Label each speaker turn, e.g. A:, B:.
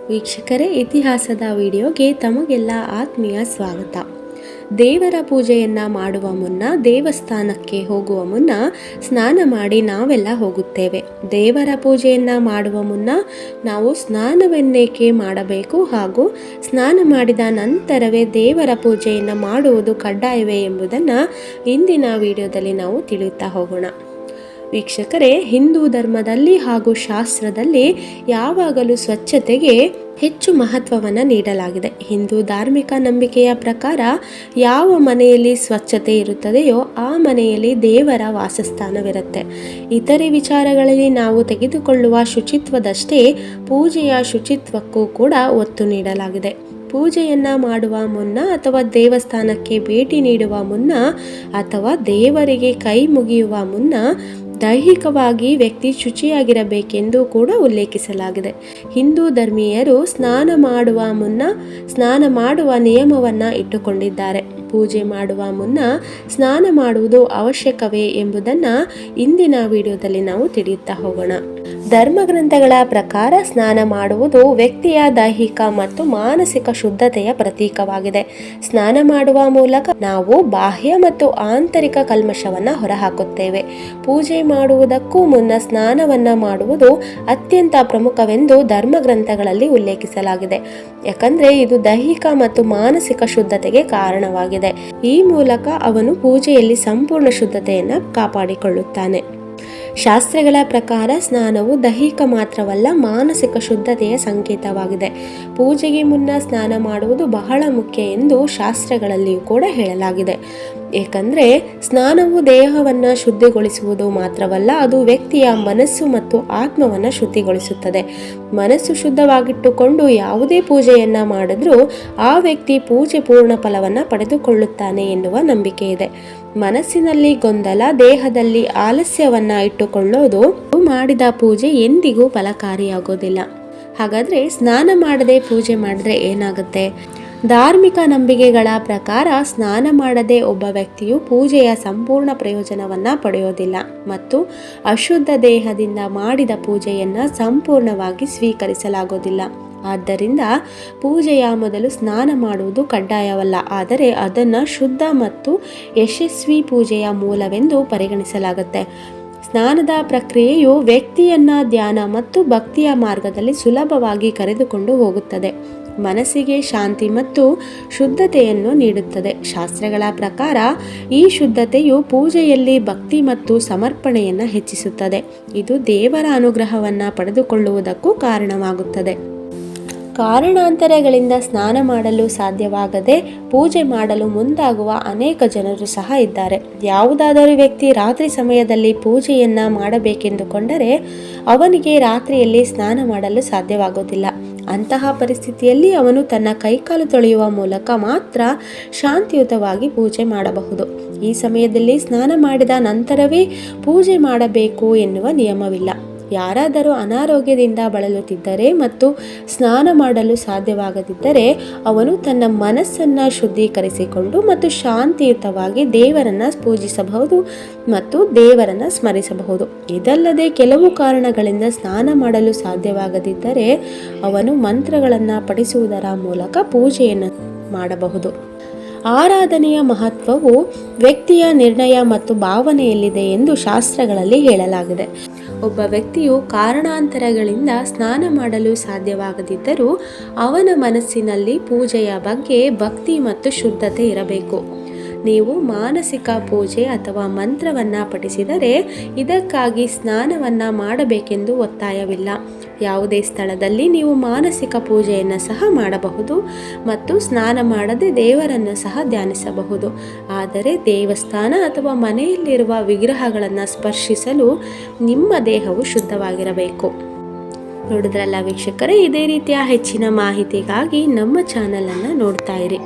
A: ವೀಕ್ಷಕರೇ, ಇತಿಹಾಸದ ವಿಡಿಯೋಗೆ ತಮಗೆಲ್ಲ ಆತ್ಮೀಯ ಸ್ವಾಗತ. ದೇವರ ಪೂಜೆಯನ್ನು ಮಾಡುವ ಮುನ್ನ, ದೇವಸ್ಥಾನಕ್ಕೆ ಹೋಗುವ ಮುನ್ನ ಸ್ನಾನ ಮಾಡಿ ನಾವೆಲ್ಲ ಹೋಗುತ್ತೇವೆ. ದೇವರ ಪೂಜೆಯನ್ನು ಮಾಡುವ ಮುನ್ನ ನಾವು ಸ್ನಾನವನ್ನೇಕೆ ಮಾಡಬೇಕು ಹಾಗೂ ಸ್ನಾನ ಮಾಡಿದ ನಂತರವೇ ದೇವರ ಪೂಜೆಯನ್ನು ಮಾಡುವುದು ಕಡ್ಡಾಯವೇ ಎಂಬುದನ್ನು ಇಂದಿನ ವಿಡಿಯೋದಲ್ಲಿ ನಾವು ತಿಳಿಯುತ್ತಾ ಹೋಗೋಣ. ವೀಕ್ಷಕರೇ, ಹಿಂದೂ ಧರ್ಮದಲ್ಲಿ ಹಾಗೂ ಶಾಸ್ತ್ರದಲ್ಲಿ ಯಾವಾಗಲೂ ಸ್ವಚ್ಛತೆಗೆ ಹೆಚ್ಚು ಮಹತ್ವವನ್ನು ನೀಡಲಾಗಿದೆ. ಹಿಂದೂ ಧಾರ್ಮಿಕ ನಂಬಿಕೆಯ ಪ್ರಕಾರ ಯಾವ ಮನೆಯಲ್ಲಿ ಸ್ವಚ್ಛತೆ ಇರುತ್ತದೆಯೋ ಆ ಮನೆಯಲ್ಲಿ ದೇವರ ವಾಸಸ್ಥಾನವಿರುತ್ತೆ. ಇತರೆ ವಿಚಾರಗಳಲ್ಲಿ ನಾವು ತೆಗೆದುಕೊಳ್ಳುವ ಶುಚಿತ್ವದಷ್ಟೇ ಪೂಜೆಯ ಶುಚಿತ್ವಕ್ಕೂ ಕೂಡ ಒತ್ತು ನೀಡಲಾಗಿದೆ. ಪೂಜೆಯನ್ನು ಮಾಡುವ ಮುನ್ನ ಅಥವಾ ದೇವಸ್ಥಾನಕ್ಕೆ ಭೇಟಿ ನೀಡುವ ಮುನ್ನ ಅಥವಾ ದೇವರಿಗೆ ಕೈ ಮುಗಿಯುವ ಮುನ್ನ ದೈಹಿಕವಾಗಿ ವ್ಯಕ್ತಿ ಶುಚಿಯಾಗಿರಬೇಕೆಂದು ಕೂಡ ಉಲ್ಲೇಖಿಸಲಾಗಿದೆ. ಹಿಂದೂ ಧರ್ಮೀಯರು ಸ್ನಾನ ಮಾಡುವ ಮುನ್ನ ಸ್ನಾನ ಮಾಡುವ ನಿಯಮವನ್ನು ಇಟ್ಟುಕೊಂಡಿದ್ದಾರೆ. ಪೂಜೆ ಮಾಡುವ ಮುನ್ನ ಸ್ನಾನ ಮಾಡುವುದು ಅವಶ್ಯಕವೇ ಎಂಬುದನ್ನು ಇಂದಿನ ವಿಡಿಯೋದಲ್ಲಿ ನಾವು ತಿಳಿಯುತ್ತಾ ಹೋಗೋಣ. ಧರ್ಮಗ್ರಂಥಗಳ ಪ್ರಕಾರ ಸ್ನಾನ ಮಾಡುವುದು ವ್ಯಕ್ತಿಯ ದೈಹಿಕ ಮತ್ತು ಮಾನಸಿಕ ಶುದ್ಧತೆಯ ಪ್ರತೀಕವಾಗಿದೆ. ಸ್ನಾನ ಮಾಡುವ ಮೂಲಕ ನಾವು ಬಾಹ್ಯ ಮತ್ತು ಆಂತರಿಕ ಕಲ್ಮಶವನ್ನು ಹೊರಹಾಕುತ್ತೇವೆ. ಪೂಜೆ ಮಾಡುವುದಕ್ಕೂ ಮುನ್ನ ಸ್ನಾನವನ್ನು ಮಾಡುವುದು ಅತ್ಯಂತ ಪ್ರಮುಖವೆಂದು ಧರ್ಮಗ್ರಂಥಗಳಲ್ಲಿ ಉಲ್ಲೇಖಿಸಲಾಗಿದೆ. ಯಾಕಂದ್ರೆ ಇದು ದೈಹಿಕ ಮತ್ತು ಮಾನಸಿಕ ಶುದ್ಧತೆಗೆ ಕಾರಣವಾಗಿದೆ. ಈ ಮೂಲಕ ಅವನು ಪೂಜೆಯಲ್ಲಿ ಸಂಪೂರ್ಣ ಶುದ್ಧತೆಯನ್ನು ಕಾಪಾಡಿಕೊಳ್ಳುತ್ತಾನೆ. ಶಾಸ್ತ್ರಗಳ ಪ್ರಕಾರ ಸ್ನಾನವು ದೈಹಿಕ ಮಾತ್ರವಲ್ಲ, ಮಾನಸಿಕ ಶುದ್ಧತೆಯ ಸಂಕೇತವಾಗಿದೆ. ಪೂಜೆಗೆ ಮುನ್ನ ಸ್ನಾನ ಮಾಡುವುದು ಬಹಳ ಮುಖ್ಯ ಎಂದು ಶಾಸ್ತ್ರಗಳಲ್ಲಿಯೂ ಕೂಡ ಹೇಳಲಾಗಿದೆ. ಏಕೆಂದರೆ ಸ್ನಾನವು ದೇಹವನ್ನು ಶುದ್ಧಿಗೊಳಿಸುವುದು ಮಾತ್ರವಲ್ಲ, ಅದು ವ್ಯಕ್ತಿಯ ಮನಸ್ಸು ಮತ್ತು ಆತ್ಮವನ್ನು ಶುದ್ಧಿಗೊಳಿಸುತ್ತದೆ. ಮನಸ್ಸು ಶುದ್ಧವಾಗಿಟ್ಟುಕೊಂಡು ಯಾವುದೇ ಪೂಜೆಯನ್ನು ಮಾಡಿದ್ರೂ ಆ ವ್ಯಕ್ತಿ ಪೂಜೆ ಪೂರ್ಣ ಫಲವನ್ನು ಪಡೆದುಕೊಳ್ಳುತ್ತಾನೆ ಎನ್ನುವ ನಂಬಿಕೆ ಇದೆ. ಮನಸ್ಸಿನಲ್ಲಿ ಗೊಂದಲ, ದೇಹದಲ್ಲಿ ಆಲಸ್ಯವನ್ನು ಇಟ್ಟುಕೊಳ್ಳೋದು ಮಾಡಿದ ಪೂಜೆ ಎಂದಿಗೂ ಫಲಕಾರಿಯಾಗೋದಿಲ್ಲ. ಹಾಗಾದರೆ ಸ್ನಾನ ಮಾಡದೆ ಪೂಜೆ ಮಾಡಿದ್ರೆ ಏನಾಗುತ್ತೆ? ಧಾರ್ಮಿಕ ನಂಬಿಕೆಗಳ ಪ್ರಕಾರ ಸ್ನಾನ ಮಾಡದೆ ಒಬ್ಬ ವ್ಯಕ್ತಿಯು ಪೂಜೆಯ ಸಂಪೂರ್ಣ ಪ್ರಯೋಜನವನ್ನು ಪಡೆಯೋದಿಲ್ಲ ಮತ್ತು ಅಶುದ್ಧ ದೇಹದಿಂದ ಮಾಡಿದ ಪೂಜೆಯನ್ನು ಸಂಪೂರ್ಣವಾಗಿ ಸ್ವೀಕರಿಸಲಾಗೋದಿಲ್ಲ. ಆದ್ದರಿಂದ ಪೂಜೆಯ ಮೊದಲು ಸ್ನಾನ ಮಾಡುವುದು ಕಡ್ಡಾಯವಲ್ಲ, ಆದರೆ ಅದನ್ನು ಶುದ್ಧ ಮತ್ತು ಯಶಸ್ವಿ ಪೂಜೆಯ ಮೂಲವೆಂದು ಪರಿಗಣಿಸಲಾಗುತ್ತೆ. ಸ್ನಾನದ ಪ್ರಕ್ರಿಯೆಯು ವ್ಯಕ್ತಿಯನ್ನ ಧ್ಯಾನ ಮತ್ತು ಭಕ್ತಿಯ ಮಾರ್ಗದಲ್ಲಿ ಸುಲಭವಾಗಿ ಕರೆದುಕೊಂಡು ಹೋಗುತ್ತದೆ. ಮನಸ್ಸಿಗೆ ಶಾಂತಿ ಮತ್ತು ಶುದ್ಧತೆಯನ್ನು ನೀಡುತ್ತದೆ. ಶಾಸ್ತ್ರಗಳ ಪ್ರಕಾರ ಈ ಶುದ್ಧತೆಯು ಪೂಜೆಯಲ್ಲಿ ಭಕ್ತಿ ಮತ್ತು ಸಮರ್ಪಣೆಯನ್ನು ಹೆಚ್ಚಿಸುತ್ತದೆ. ಇದು ದೇವರ ಅನುಗ್ರಹವನ್ನು ಪಡೆದುಕೊಳ್ಳುವುದಕ್ಕೂ ಕಾರಣವಾಗುತ್ತದೆ. ಕಾರಣಾಂತರಗಳಿಂದ ಸ್ನಾನ ಮಾಡಲು ಸಾಧ್ಯವಾಗದೆ ಪೂಜೆ ಮಾಡಲು ಮುಂದಾಗುವ ಅನೇಕ ಜನರು ಸಹ ಇದ್ದಾರೆ. ಯಾವುದಾದರೂ ವ್ಯಕ್ತಿ ರಾತ್ರಿ ಸಮಯದಲ್ಲಿ ಪೂಜೆಯನ್ನು ಮಾಡಬೇಕೆಂದುಕೊಂಡರೆ ಅವನಿಗೆ ರಾತ್ರಿಯಲ್ಲಿ ಸ್ನಾನ ಮಾಡಲು ಸಾಧ್ಯವಾಗುವುದಿಲ್ಲ. ಅಂತಹ ಪರಿಸ್ಥಿತಿಯಲ್ಲಿ ಅವನು ತನ್ನ ಕೈಕಾಲು ತೊಳೆಯುವ ಮೂಲಕ ಮಾತ್ರ ಶಾಂತಿಯುತವಾಗಿ ಪೂಜೆ ಮಾಡಬಹುದು. ಈ ಸಮಯದಲ್ಲಿ ಸ್ನಾನ ಮಾಡಿದ ನಂತರವೇ ಪೂಜೆ ಮಾಡಬೇಕು ಎನ್ನುವ ನಿಯಮವಿಲ್ಲ. ಯಾರಾದರೂ ಅನಾರೋಗ್ಯದಿಂದ ಬಳಲುತ್ತಿದ್ದರೆ ಮತ್ತು ಸ್ನಾನ ಮಾಡಲು ಸಾಧ್ಯವಾಗದಿದ್ದರೆ ಅವನು ತನ್ನ ಮನಸ್ಸನ್ನು ಶುದ್ಧೀಕರಿಸಿಕೊಂಡು ಮತ್ತು ಶಾಂತಿಯುತವಾಗಿ ದೇವರನ್ನು ಪೂಜಿಸಬಹುದು ಮತ್ತು ದೇವರನ್ನು ಸ್ಮರಿಸಬಹುದು. ಇದಲ್ಲದೆ ಕೆಲವು ಕಾರಣಗಳಿಂದ ಸ್ನಾನ ಮಾಡಲು ಸಾಧ್ಯವಾಗದಿದ್ದರೆ ಅವನು ಮಂತ್ರಗಳನ್ನು ಪಠಿಸುವುದರ ಮೂಲಕ ಪೂಜೆಯನ್ನು ಮಾಡಬಹುದು. ಆರಾಧನೆಯ ಮಹತ್ವವು ವ್ಯಕ್ತಿಯ ನಿರ್ಣಯ ಮತ್ತು ಭಾವನೆಯಲ್ಲಿದೆ ಎಂದು ಶಾಸ್ತ್ರಗಳಲ್ಲಿ ಹೇಳಲಾಗಿದೆ. ಒಬ್ಬ ವ್ಯಕ್ತಿಯು ಕಾರಣಾಂತರಗಳಿಂದ ಸ್ನಾನ ಮಾಡಲು ಸಾಧ್ಯವಾಗದಿದ್ದರೂ ಅವನ ಮನಸ್ಸಿನಲ್ಲಿ ಪೂಜೆಯ ಬಗ್ಗೆ ಭಕ್ತಿ ಮತ್ತು ಶುದ್ಧತೆ ಇರಬೇಕು. ನೀವು ಮಾನಸಿಕ ಪೂಜೆ ಅಥವಾ ಮಂತ್ರವನ್ನು ಪಠಿಸಿದರೆ ಇದಕ್ಕಾಗಿ ಸ್ನಾನವನ್ನು ಮಾಡಬೇಕೆಂದು ಒತ್ತಾಯವಿಲ್ಲ. ಯಾವುದೇ ಸ್ಥಳದಲ್ಲಿ ನೀವು ಮಾನಸಿಕ ಪೂಜೆಯನ್ನು ಸಹ ಮಾಡಬಹುದು ಮತ್ತು ಸ್ನಾನ ಮಾಡದೆ ದೇವರನ್ನು ಸಹ ಧ್ಯಾನಿಸಬಹುದು. ಆದರೆ ದೇವಸ್ಥಾನ ಅಥವಾ ಮನೆಯಲ್ಲಿರುವ ವಿಗ್ರಹಗಳನ್ನು ಸ್ಪರ್ಶಿಸಲು ನಿಮ್ಮ ದೇಹವು ಶುದ್ಧವಾಗಿರಬೇಕು. ನೋಡಿದ್ರಲ್ಲ ವೀಕ್ಷಕರೇ, ಇದೇ ರೀತಿಯ ಹೆಚ್ಚಿನ ಮಾಹಿತಿಗಾಗಿ ನಮ್ಮ ಚಾನಲನ್ನು ನೋಡ್ತಾ ಇರಿ.